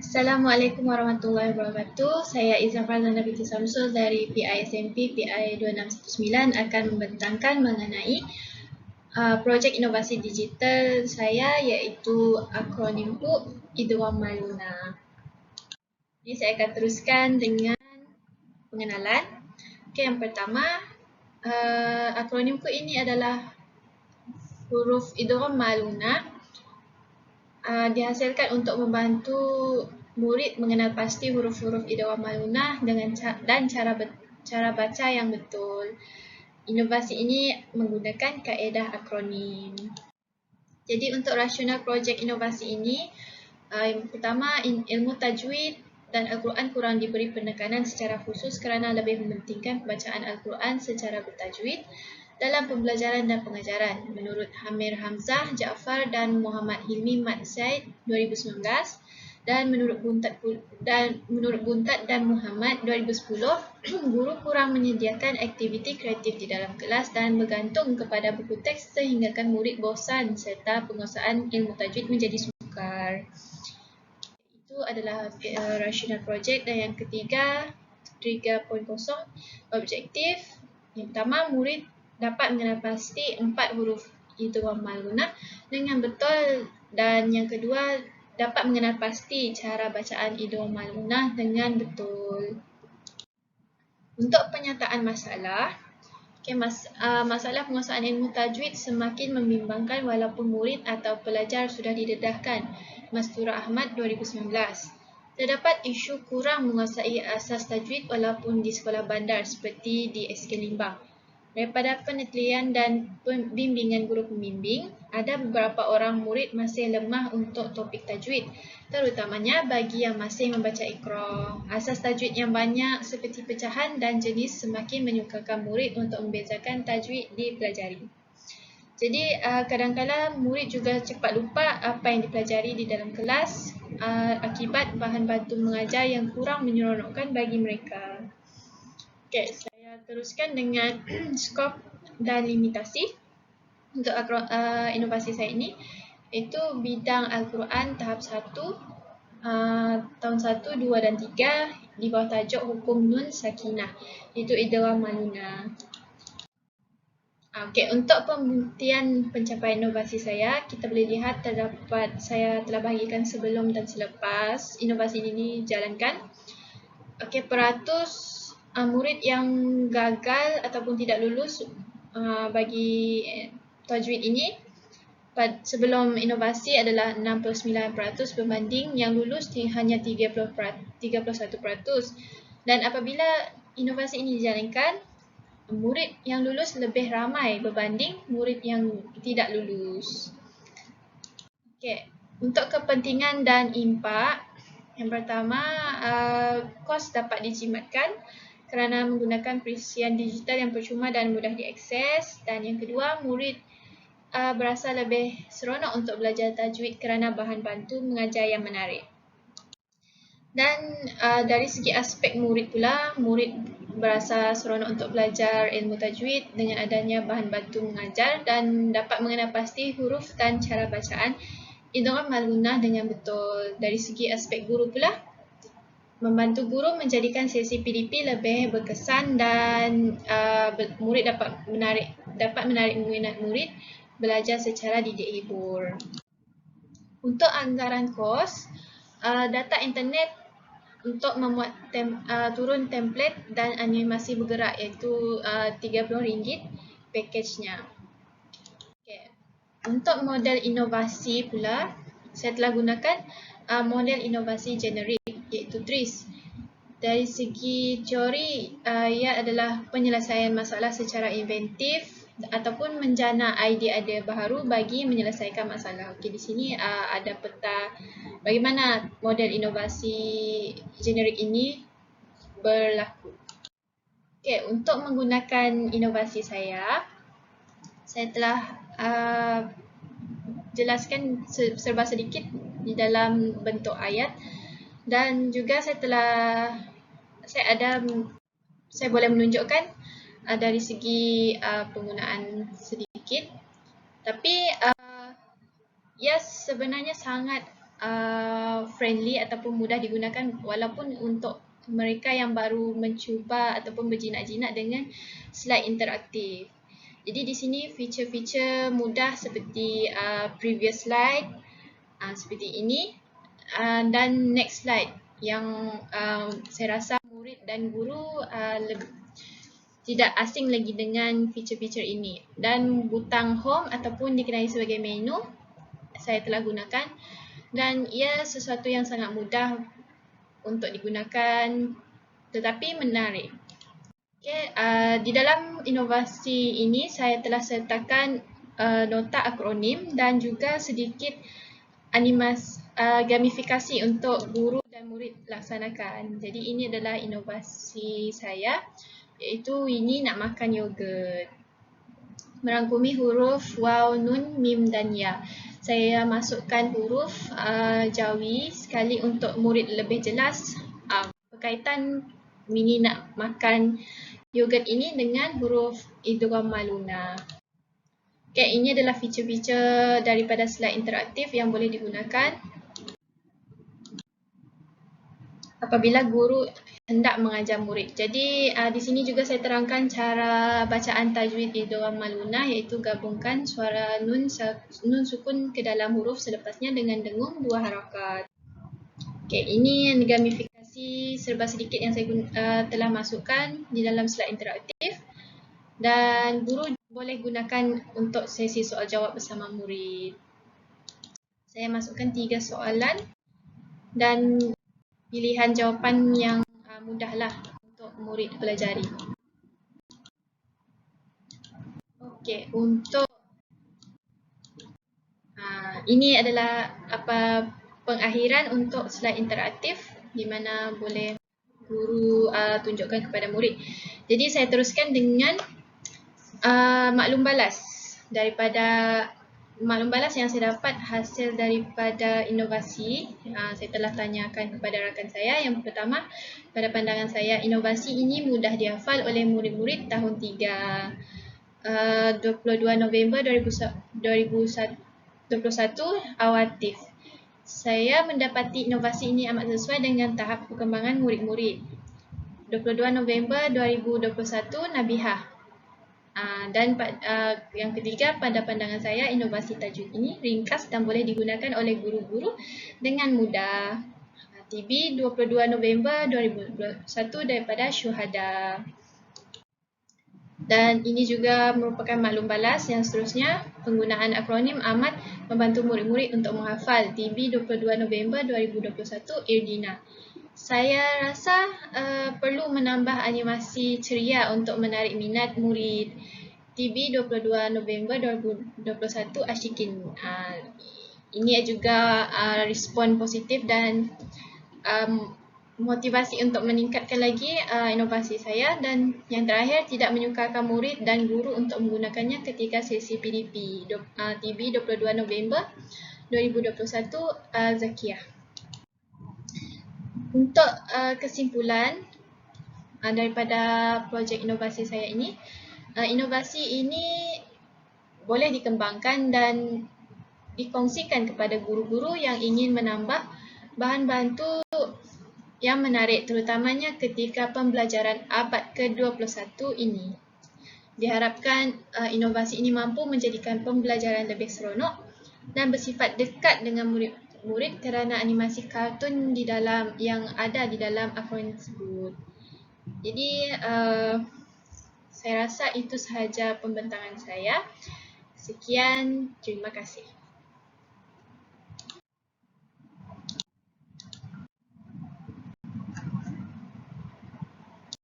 Assalamualaikum warahmatullahi wabarakatuh. Saya Izzah Farzana binti Samsul dari PISMP PI 2619 akan membentangkan mengenai projek inovasi digital saya iaitu akronim HUP Idgham Maluna. Jadi saya akan teruskan dengan pengenalan. Okey, yang pertama, akronim HUP ini adalah huruf Idgham Maluna. Dihasilkan untuk membantu murid mengenal pasti huruf-huruf Idgham Malunah dan cara baca yang betul. Inovasi ini menggunakan kaedah akronim. Jadi untuk rasional projek inovasi ini, yang pertama, ilmu tajwid dan Al-Quran kurang diberi penekanan secara khusus kerana lebih mementingkan pembacaan Al-Quran secara bertajwid dalam pembelajaran dan pengajaran, menurut Hamir Hamzah Jaafar dan Muhammad Hilmi Mat Said 2019, dan menurut Buntat dan Muhammad 2010, guru kurang menyediakan aktiviti kreatif di dalam kelas dan bergantung kepada buku teks sehinggakan murid bosan serta penguasaan ilmu tajwid menjadi sukar. Itu adalah rasional projek. Dan yang ketiga, 3.0 objektif. Yang pertama, murid dapat mengenal pasti 4 huruf Idgham Malunah dengan betul, dan yang kedua, dapat mengenal pasti cara bacaan Idgham Malunah dengan betul. Untuk penyataan masalah, masalah penguasaan ilmu tajwid semakin membimbangkan walaupun murid atau pelajar sudah didedahkan. Mastura Ahmad 2019. Terdapat isu kurang menguasai asas tajwid walaupun di sekolah bandar seperti di SK Limbang. Daripada penelitian dan bimbingan guru pembimbing, ada beberapa orang murid masih lemah untuk topik tajwid, terutamanya bagi yang masih membaca Iqra. Asas tajwid yang banyak seperti pecahan dan jenis semakin menyukarkan murid untuk membezakan tajwid dipelajari. Jadi kadang-kadang murid juga cepat lupa apa yang dipelajari di dalam kelas akibat bahan bantu mengajar yang kurang menyeronokkan bagi mereka. Okey, saya teruskan dengan skop dan limitasi untuk inovasi saya ini, iaitu bidang Al-Quran tahap 1, tahun 1, 2 dan 3 di bawah tajuk Hukum Nun Sakinah, iaitu Idgham Malunah. Okey, untuk pembuktian pencapaian inovasi saya, kita boleh lihat terdapat, saya telah bahagikan sebelum dan selepas inovasi ini dijalankan. Okey, peratus murid yang gagal ataupun tidak lulus bagi tajwid ini sebelum inovasi adalah 69% berbanding yang lulus hanya 31%. Dan apabila inovasi ini dijalankan, murid yang lulus lebih ramai berbanding murid yang tidak lulus. Okey, untuk kepentingan dan impak, yang pertama, kos dapat dijimatkan kerana menggunakan perisian digital yang percuma dan mudah diakses. Dan yang kedua, murid berasa lebih seronok untuk belajar tajwid kerana bahan bantu mengajar yang menarik. Dan dari segi aspek murid pula, murid berasa seronok untuk belajar ilmu tajwid dengan adanya bahan bantu mengajar dan dapat mengenal pasti huruf dan cara bacaan Idgham Malunah dengan betul. Dari segi aspek guru pula, membantu guru menjadikan sesi PDP lebih berkesan dan murid dapat menarik minat murid belajar secara didik hibur. Untuk anggaran kos, data internet untuk memuat turun template dan animasi bergerak, iaitu RM30 pakejnya. Okay. Untuk model inovasi pula, saya telah gunakan model inovasi generik, iaitu TRIS. Dari segi teori, ia adalah penyelesaian masalah secara inventif ataupun menjana idea-idea baharu bagi menyelesaikan masalah. Okey, di sini ada peta bagaimana model inovasi generik ini berlaku. Okey, untuk menggunakan inovasi saya telah jelaskan serba sedikit di dalam bentuk ayat, dan juga saya boleh menunjukkan dari segi penggunaan sedikit, tapi ia sebenarnya sangat friendly ataupun mudah digunakan walaupun untuk mereka yang baru mencuba ataupun berjinak-jinak dengan slide interaktif. Jadi di sini feature-feature mudah seperti previous slide seperti ini dan next slide yang saya rasa murid dan guru tidak asing lagi dengan feature-feature ini. Dan butang home ataupun dikenali sebagai menu saya telah gunakan dan ia sesuatu yang sangat mudah untuk digunakan tetapi menarik. Okay, di dalam inovasi ini saya telah sertakan nota akronim dan juga sedikit gamifikasi untuk guru dan murid laksanakan. Jadi ini adalah inovasi saya, iaitu Winnie nak makan yogurt. Merangkumi huruf waw, nun, mim dan ya. Saya masukkan huruf Jawi sekali untuk murid lebih jelas berkaitan Winnie nak makan yogurt ini dengan huruf idghamma lunar. Okay, ini adalah feature-feature daripada slide interaktif yang boleh digunakan apabila guru hendak mengajar murid. Jadi di sini juga saya terangkan cara bacaan tajwid idghamma lunar, iaitu gabungkan suara nun sukun ke dalam huruf selepasnya dengan dengung 2 harakat. Okay, ini yang gamifikasi serba sedikit yang saya telah masukkan di dalam slide interaktif dan guru boleh gunakan untuk sesi soal jawab bersama murid. Saya masukkan 3 soalan dan pilihan jawapan yang mudahlah untuk murid pelajari. Okey, untuk ini adalah pengakhiran untuk slide interaktif di mana boleh guru tunjukkan kepada murid. Jadi saya teruskan dengan maklum balas. Daripada maklum balas yang saya dapat hasil daripada inovasi, saya telah tanyakan kepada rakan saya. Yang pertama, pada pandangan saya, inovasi ini mudah dihafal oleh murid-murid tahun 3. 22 November 2021 awatif. Saya mendapati inovasi ini amat sesuai dengan tahap perkembangan murid-murid. 22 November 2021 Nabihah. Dan yang ketiga, pada pandangan saya, inovasi tajwid ini ringkas dan boleh digunakan oleh guru-guru dengan mudah. TB 22 November 2021 daripada Syuhada. Dan ini juga merupakan maklum balas yang seterusnya, penggunaan akronim amat membantu murid-murid untuk menghafal. TB 22 November 2021 Irdina. Saya rasa perlu menambah animasi ceria untuk menarik minat murid. TB 22 November 2021 Ashikin. Ini juga respon positif dan motivasi untuk meningkatkan lagi inovasi saya. Dan yang terakhir, tidak menyukarkan murid dan guru untuk menggunakannya ketika sesi PDP. TB 22 November 2021 Zakiah. Untuk kesimpulan daripada projek inovasi saya ini, inovasi ini boleh dikembangkan dan dikongsikan kepada guru-guru yang ingin menambah bahan bantu yang menarik, terutamanya ketika pembelajaran abad ke-21 ini. Diharapkan inovasi ini mampu menjadikan pembelajaran lebih seronok dan bersifat dekat dengan murid kerana animasi kartun yang ada di dalam akronim tersebut. Jadi saya rasa itu sahaja pembentangan saya. Sekian, terima kasih.